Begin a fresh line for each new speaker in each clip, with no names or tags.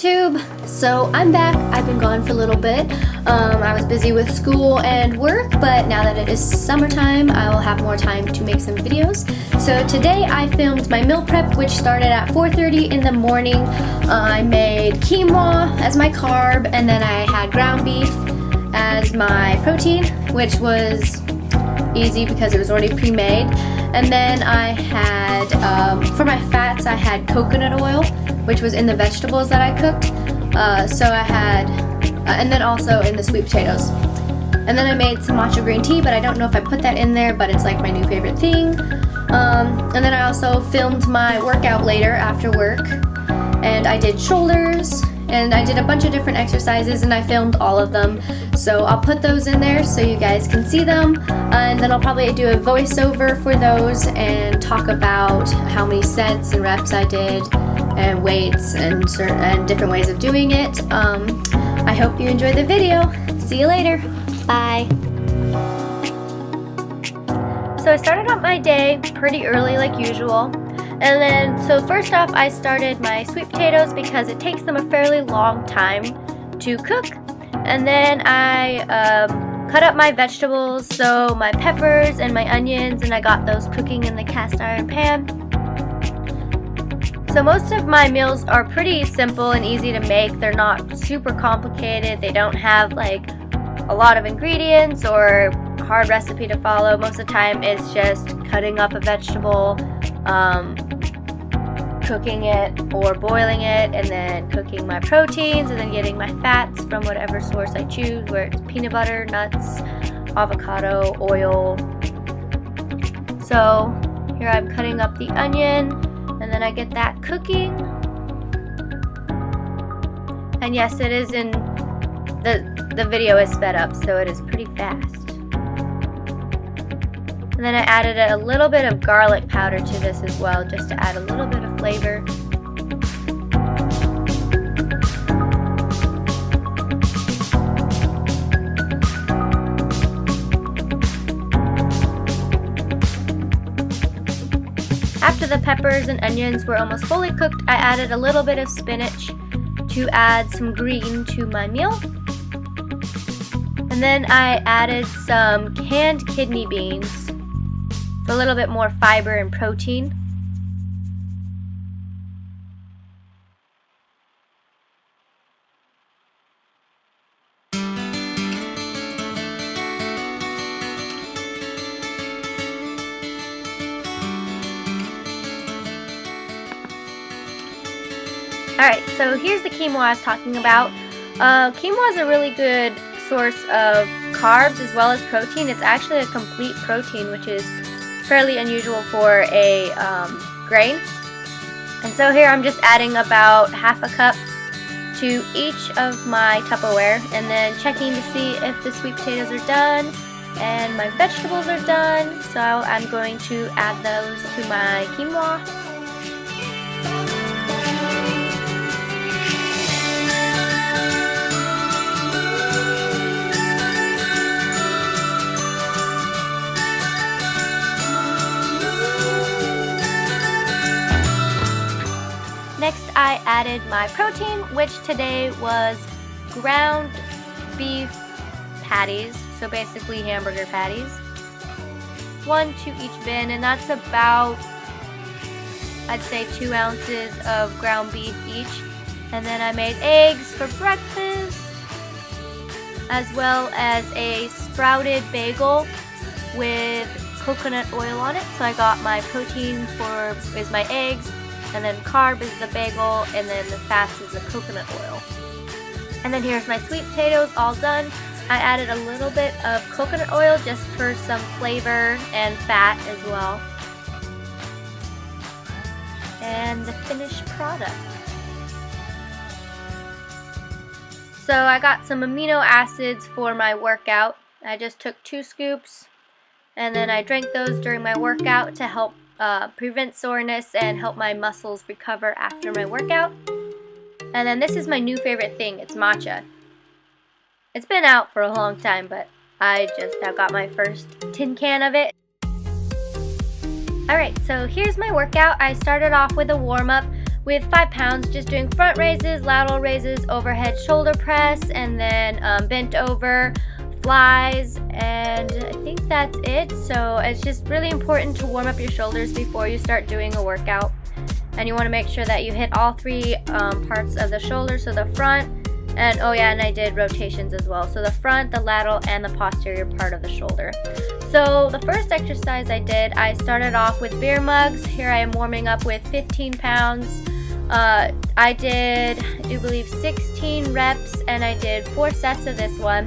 YouTube! So I'm back. I've been gone for a little bit. I was busy with school and work, but now that it is summertime, I will have more time to make some videos. So today I filmed my meal prep, which started at 4:30 in the morning. I made quinoa as my carb, and then I had ground beef as my protein, which was easy because it was already pre-made. And then I had, for my fats, I had coconut oil, which was in the vegetables that I cooked. So I had, and then also in the sweet potatoes. And then I made some matcha green tea, but I don't know if I put that in there, but it's like my new favorite thing. And then I also filmed my workout later after work. And I did shoulders, and I did a bunch of different exercises, and I filmed all of them. So I'll put those in there so you guys can see them. And then I'll probably do a voiceover for those and talk about how many sets and reps I did, and weights and different ways of doing it. I hope you enjoyed the video. See you later. Bye. So I started out my day pretty early like usual. And then, so first off, I started my sweet potatoes because it takes them a fairly long time to cook. And then I cut up my vegetables, so my peppers and my onions, and I got those cooking in the cast iron pan. So most of my meals are pretty simple and easy to make. They're not super complicated. They don't have like a lot of ingredients or a hard recipe to follow. Most of the time it's just cutting up a vegetable, cooking it or boiling it, and then cooking my proteins, and then getting my fats from whatever source I choose, where it's peanut butter, nuts, avocado, oil. So here I'm cutting up the onion, and then I get that cooking. And yes, it is in the video is sped up, so it is pretty fast. And then I added a little bit of garlic powder to this as well, just to add a little bit of flavor. After the peppers and onions were almost fully cooked, I added a little bit of spinach to add some green to my meal. And then I added some canned kidney beans for a little bit more fiber and protein. Alright, so here's the quinoa I was talking about. Quinoa is a really good source of carbs as well as protein. It's actually a complete protein, which is fairly unusual for a grain. And so here I'm just adding about half a cup to each of my Tupperware, and then checking to see if the sweet potatoes are done and my vegetables are done. So I'm going to add those to my quinoa. Next, I added my protein, which today was ground beef patties, so basically hamburger patties. 1 to each bin, and that's about, I'd say, 2 ounces of ground beef each. And then I made eggs for breakfast, as well as a sprouted bagel with coconut oil on it. So I got my protein is my eggs, and then carb is the bagel, and then the fats is the coconut oil. And then here's my sweet potatoes all done. I added a little bit of coconut oil just for some flavor and fat as well. And the finished product. So I got some amino acids for my workout. I just took 2 scoops, and then I drank those during my workout to help prevent soreness and help my muscles recover after my workout. And then this is my new favorite thing. It's matcha. It's been out for a long time, but I got my first tin can of it. Alright, so here's my workout. I started off with a warm-up with 5 pounds, just doing front raises, lateral raises, overhead shoulder press, and then bent over flies, and I think that's it. So it's just really important to warm up your shoulders before you start doing a workout, and you want to make sure that you hit all 3 parts of the shoulder, so the front, and oh yeah, and I did rotations as well, so the front, the lateral, and the posterior part of the shoulder. So the first exercise I started off with beer mugs. Here I am warming up with 15 pounds. I do believe 16 reps, and I did 4 sets of this one.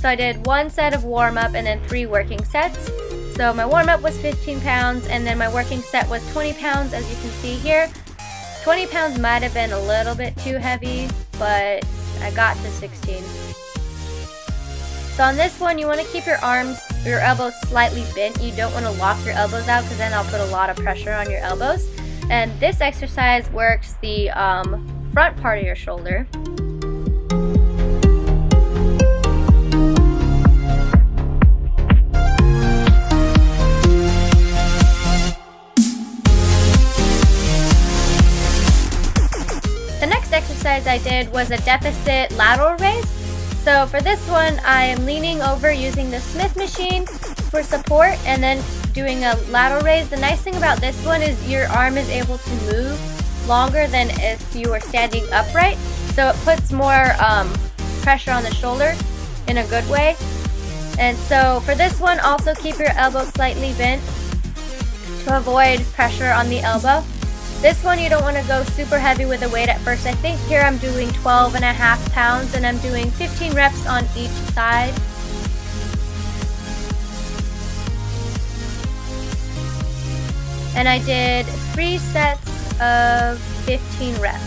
So I did 1 set of warm up and then 3 working sets. So my warm up was 15 pounds, and then my working set was 20 pounds, as you can see here. 20 pounds might have been a little bit too heavy, but I got to 16. So on this one, you want to keep your elbows slightly bent. You don't want to lock your elbows out, because then I'll put a lot of pressure on your elbows. And this exercise works the front part of your shoulder. The next exercise I did was a deficit lateral raise. So for this one, I am leaning over using the Smith machine for support and then doing a lateral raise. The nice thing about this one is your arm is able to move longer than if you were standing upright. So it puts more pressure on the shoulder in a good way. And so for this one, also keep your elbow slightly bent to avoid pressure on the elbow. This one, you don't want to go super heavy with the weight at first. I think here I'm doing 12.5 pounds, and I'm doing 15 reps on each side. And I did 3 sets of 15 reps.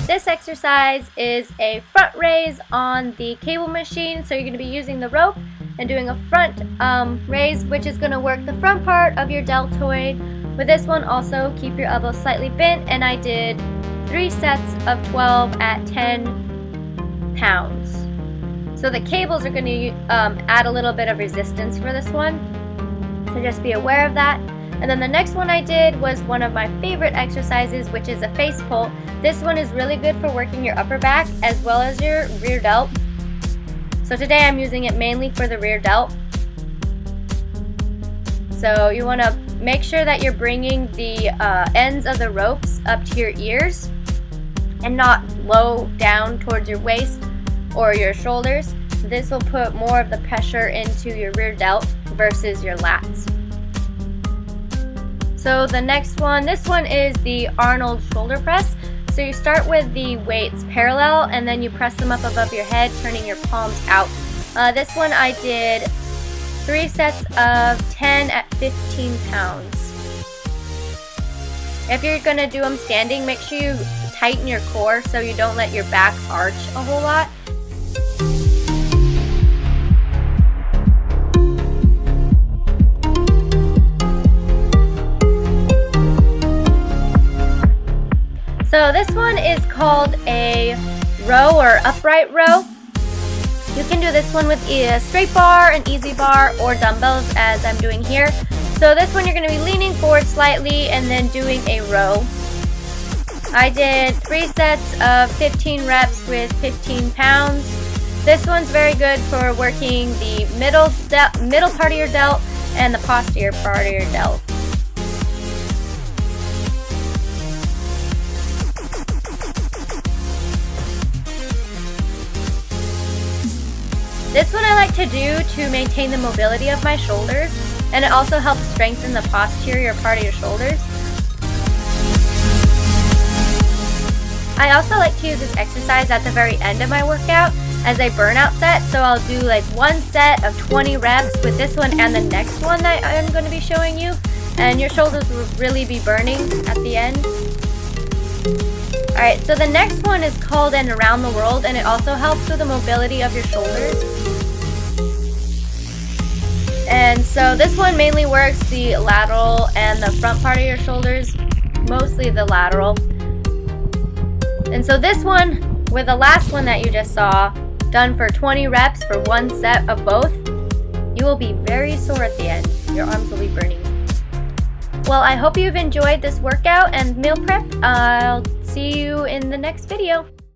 This exercise is a front raise on the cable machine. So you're going to be using the rope and doing a front raise, which is going to work the front part of your deltoid. With this one, also keep your elbows slightly bent, and I did 3 sets of 12 at 10 pounds. So the cables are going to add a little bit of resistance for this one, so just be aware of that. And then the next one I did was one of my favorite exercises, which is a face pull. This one is really good for working your upper back as well as your rear delt. So today I'm using it mainly for the rear delt. So you want to make sure that you're bringing the ends of the ropes up to your ears and not low down towards your waist or your shoulders. This will put more of the pressure into your rear delt versus your lats. So the next one, this one is the Arnold shoulder press. So you start with the weights parallel, and then you press them up above your head, turning your palms out. This one I did 3 sets of 10 at 15 pounds. If you're going to do them standing, make sure you tighten your core so you don't let your back arch a whole lot. So this one is called a row or upright row. You can do this one with a straight bar, an easy bar, or dumbbells as I'm doing here. So this one you're going to be leaning forward slightly and then doing a row. I did 3 sets of 15 reps with 15 pounds. This one's very good for working the middle part of your delt and the posterior part of your delt. This one I like to do to maintain the mobility of my shoulders, and it also helps strengthen the posterior part of your shoulders. I also like to use this exercise at the very end of my workout as a burnout set, so I'll do like 1 set of 20 reps with this one and the next one that I'm going to be showing you, and your shoulders will really be burning at the end. Alright, so the next one is called an around the world, and it also helps with the mobility of your shoulders. And so this one mainly works the lateral and the front part of your shoulders, mostly the lateral. And so this one with the last one that you just saw, done for 20 reps for one set of both, you will be very sore at the end. Your arms will be burning. Well, I hope you've enjoyed this workout and meal prep. I'll see you in the next video.